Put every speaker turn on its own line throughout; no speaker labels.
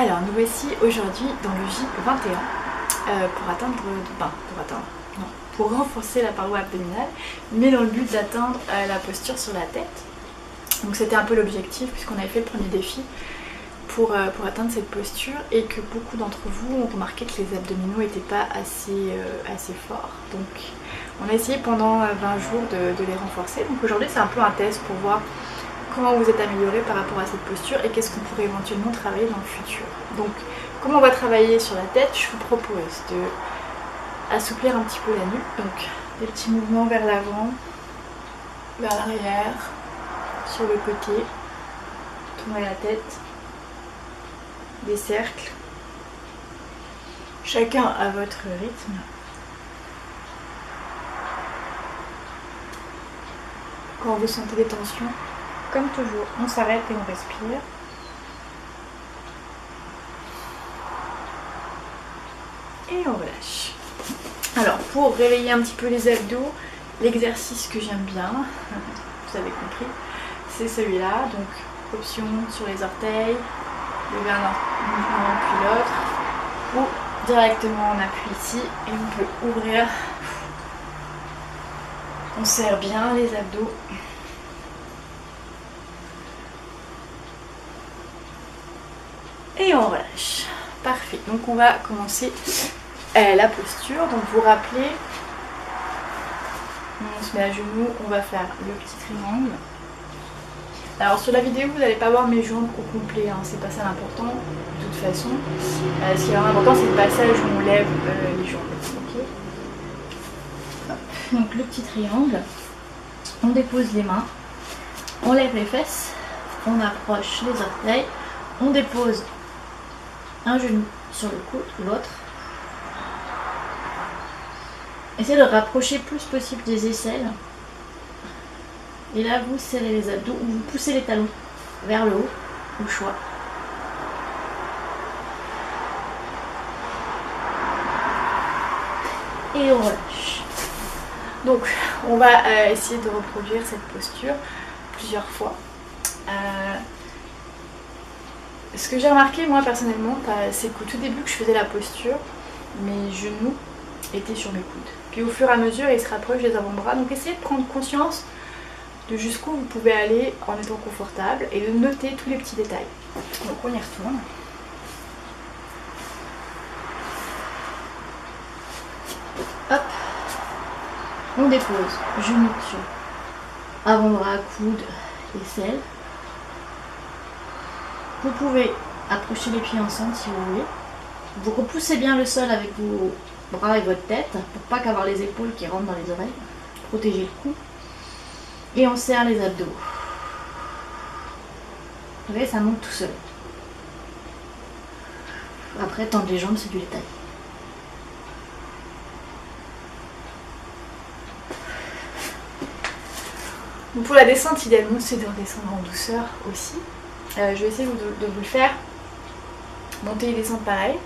Alors nous voici aujourd'hui dans le J21 pour renforcer la paroi abdominale, mais dans le but d'atteindre la posture sur la tête. Donc c'était un peu l'objectif puisqu'on avait fait le premier défi pour atteindre cette posture et que beaucoup d'entre vous ont remarqué que les abdominaux n'étaient pas assez forts. Donc on a essayé pendant 20 jours de les renforcer. Donc aujourd'hui c'est un peu un test pour voir comment vous êtes amélioré par rapport à cette posture et qu'est-ce qu'on pourrait éventuellement travailler dans le futur. Donc comment on va travailler sur la tête, je vous propose de assouplir un petit peu la nuque. Donc des petits mouvements vers l'avant, vers l'arrière, sur le côté, tourner la tête, des cercles, chacun à votre rythme. Quand vous sentez des tensions, comme toujours, on s'arrête et on respire. Et on relâche. Alors, pour réveiller un petit peu les abdos, l'exercice que j'aime bien, vous avez compris, c'est celui-là. Donc, option sur les orteils, lever un mouvement puis l'autre, ou directement on appuie ici et on peut ouvrir. On serre bien les abdos. Et on relâche. Parfait. Donc on va commencer la posture. Donc vous rappelez, on se met à genoux, on va faire le petit triangle. Alors sur la vidéo vous n'allez pas voir mes jambes au complet, hein, c'est pas ça l'important de toute façon. Ce qui est vraiment important c'est le passage où on lève les jambes. Okay. Donc le petit triangle, on dépose les mains, on lève les fesses, on approche les orteils, on dépose un genou sur le coude, l'autre. Essayez de rapprocher le plus possible des aisselles. Et là, vous serrez les abdos ou vous poussez les talons vers le haut, au choix. Et on relâche. Donc, on va essayer de reproduire cette posture plusieurs fois. Ce que j'ai remarqué moi personnellement, c'est qu'au tout début que je faisais la posture, mes genoux étaient sur mes coudes. Puis au fur et à mesure, ils se rapprochent des avant-bras. Donc essayez de prendre conscience de jusqu'où vous pouvez aller en étant confortable et de noter tous les petits détails. Donc on y retourne. Hop. On dépose genoux sur avant-bras, coude, aisselle. Vous pouvez approcher les pieds ensemble si vous voulez. Vous repoussez bien le sol avec vos bras et votre tête pour pas qu'avoir les épaules qui rentrent dans les oreilles. Protégez le cou. Et on serre les abdos. Vous voyez, ça monte tout seul. Après, tendre les jambes, c'est du détail. Donc pour la descente, idéalement, c'est de redescendre en douceur aussi. Je vais essayer de vous le faire. Monter et descendre pareil.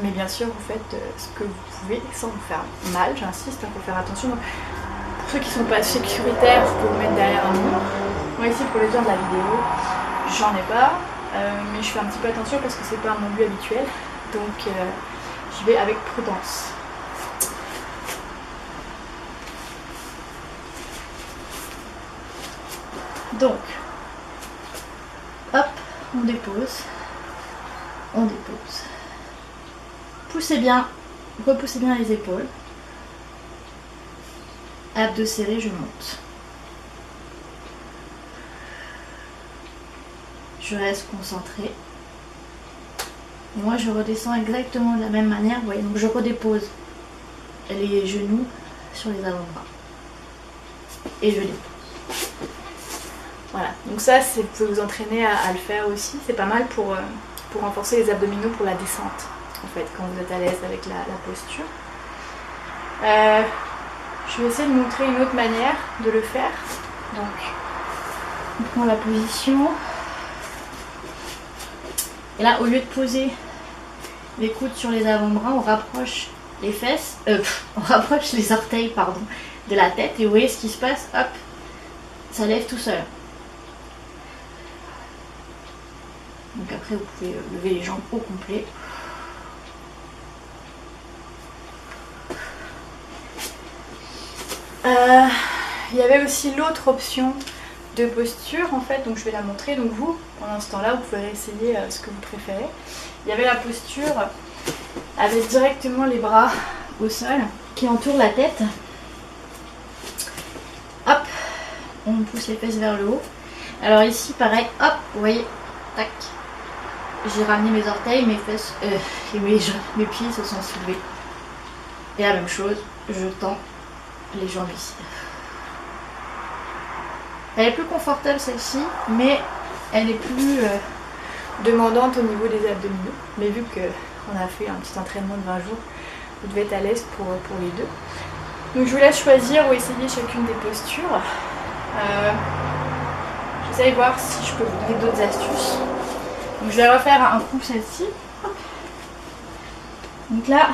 Mais bien sûr, vous faites ce que vous pouvez sans vous faire mal. J'insiste, il faut faire attention. Donc, pour ceux qui ne sont pas sécuritaires, vous pouvez vous mettre derrière un mur. Moi ici, pour les gens de la vidéo, j'en ai pas. Mais je fais un petit peu attention parce que c'est pas mon but habituel. Donc, je vais avec prudence. Donc, hop, on dépose, poussez bien, repoussez bien les épaules, abdos serrés, je monte, je reste concentrée, et moi je redescends exactement de la même manière, vous voyez, donc je redépose les genoux sur les avant-bras, et je dépose. Voilà, donc ça, vous pouvez vous entraîner à le faire aussi. C'est pas mal pour renforcer les abdominaux pour la descente, en fait, quand vous êtes à l'aise avec la posture. Je vais essayer de montrer une autre manière de le faire. Donc, on prend la position. Et là, au lieu de poser les coudes sur les avant-bras, on rapproche les fesses, on rapproche les orteils, pardon, de la tête. Et vous voyez ce qui se passe, hop, ça lève tout seul. Donc après vous pouvez lever les jambes au complet. Il y avait aussi l'autre option de posture en fait, donc je vais la montrer. Donc vous, pendant ce temps-là, vous pouvez essayer ce que vous préférez. Il y avait la posture avec directement les bras au sol qui entourent la tête. Hop, on pousse les fesses vers le haut. Alors ici pareil, hop, vous voyez, tac. J'ai ramené mes orteils, mes fesses et mes pieds se sont soulevés. Et la même chose, je tends les jambes ici. Elle est plus confortable celle-ci, mais elle est plus demandante au niveau des abdominaux. Mais vu qu'on a fait un petit entraînement de 20 jours, vous devez être à l'aise pour les deux. Donc je vous laisse choisir ou essayer chacune des postures. J'essaie de voir si je peux vous donner d'autres astuces. Donc je vais refaire un coup celle-ci. Donc là,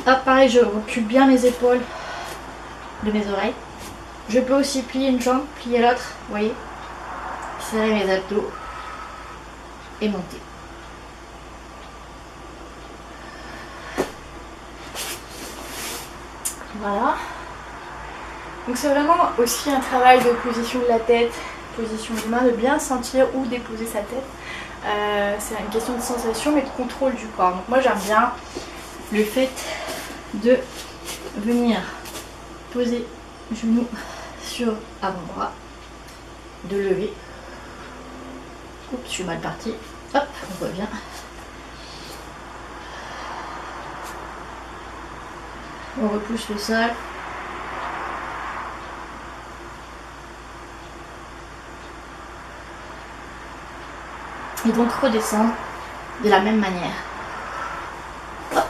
hop, pareil, je recule bien mes épaules de mes oreilles. Je peux aussi plier une jambe, plier l'autre, vous voyez. Serrer mes abdos et monter. Voilà. Donc c'est vraiment aussi un travail de position de la tête, position des mains, de bien sentir où déposer sa tête. C'est une question de sensation mais de contrôle du corps. Donc moi j'aime bien le fait de venir poser genou sur avant-bras, de lever. Oups, je suis mal partie. Hop, on revient. On repousse le sol. Et donc redescendre de la même manière. Hop.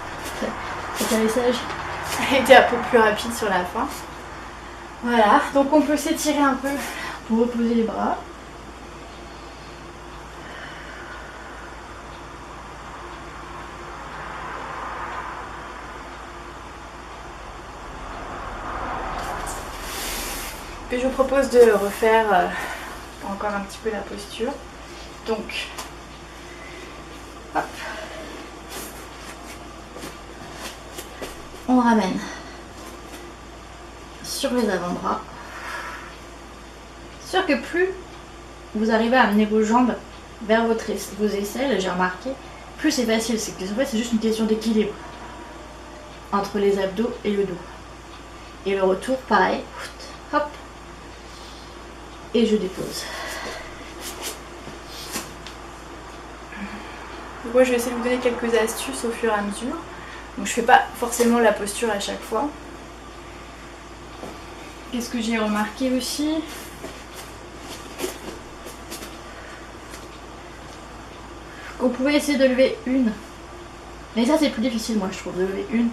Cet atterrissage a été un peu plus rapide sur la fin. Voilà, donc on peut s'étirer un peu pour reposer les bras. Puis je vous propose de refaire encore un petit peu la posture. Donc, hop. On ramène sur les avant-bras. C'est sûr que plus vous arrivez à amener vos jambes vers vos aisselles, j'ai remarqué, plus c'est facile. C'est que en fait, c'est juste une question d'équilibre entre les abdos et le dos. Et le retour, pareil, hop, et je dépose. Moi, je vais essayer de vous donner quelques astuces au fur et à mesure. Donc, je fais pas forcément la posture à chaque fois. Qu'est-ce que j'ai remarqué aussi? Qu'on pouvait essayer de lever une. Mais ça, c'est plus difficile, moi, je trouve, de lever une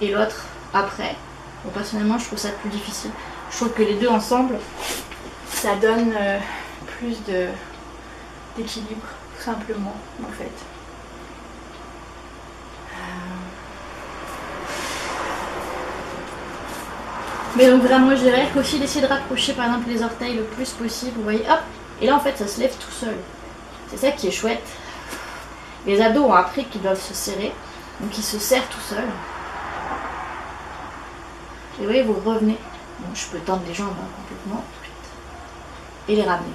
et l'autre après. Bon, personnellement, je trouve ça plus difficile. Je trouve que les deux ensemble, ça donne plus d'équilibre, tout simplement, en fait. Mais donc vraiment je dirais qu'aussi d'essayer de rapprocher par exemple les orteils le plus possible, vous voyez, hop, et là en fait ça se lève tout seul. C'est ça qui est chouette. Les abdos ont appris qu'ils doivent se serrer, donc ils se serrent tout seuls. Et vous voyez, vous revenez. Bon, je peux tendre les jambes complètement et les ramener.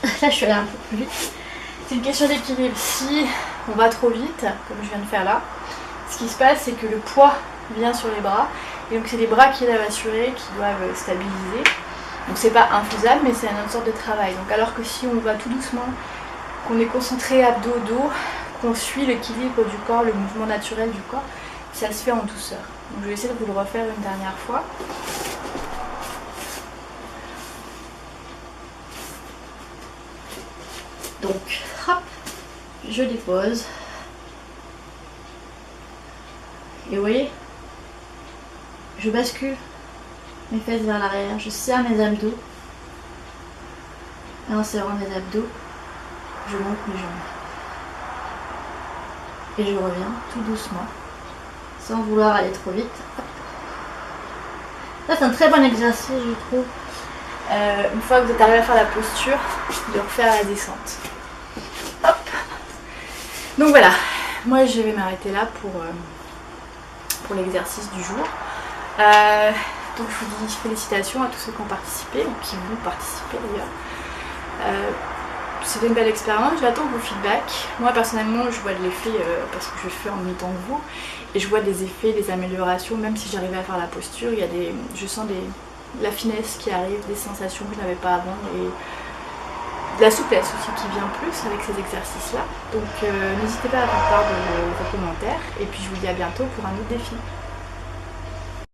Là je suis allée un peu plus vite. C'est une question d'équilibre. Si on va trop vite, comme je viens de faire là, ce qui se passe c'est que le poids vient sur les bras. Et donc c'est les bras qui doivent assurer, qui doivent stabiliser. Donc c'est pas infaisable mais c'est une autre sorte de travail. Donc alors que si on va tout doucement, qu'on est concentré abdos-dos, qu'on suit l'équilibre du corps, le mouvement naturel du corps, ça se fait en douceur. Donc je vais essayer de vous le refaire une dernière fois. Donc hop, je dépose. Et vous voyez, je bascule mes fesses vers l'arrière, je serre mes abdos. Et en serrant mes abdos, je monte mes jambes. Et je reviens tout doucement, sans vouloir aller trop vite. Ça c'est un très bon exercice je trouve. une fois que vous êtes arrivé à faire la posture, de refaire la descente. Hop. Donc voilà, moi je vais m'arrêter là pour l'exercice du jour. Donc je vous dis félicitations à tous ceux qui ont participé, ou qui vont participer d'ailleurs. C'était une belle expérience, j'attends vos feedbacks. Moi personnellement je vois de l'effet parce que je fais en même temps que vous, et je vois des effets, des améliorations, même si j'arrivais à faire la posture, je sens la finesse qui arrive, des sensations que je n'avais pas avant, et de la souplesse aussi qui vient plus avec ces exercices là. Donc n'hésitez pas à faire part de vos commentaires, et puis je vous dis à bientôt pour un autre défi.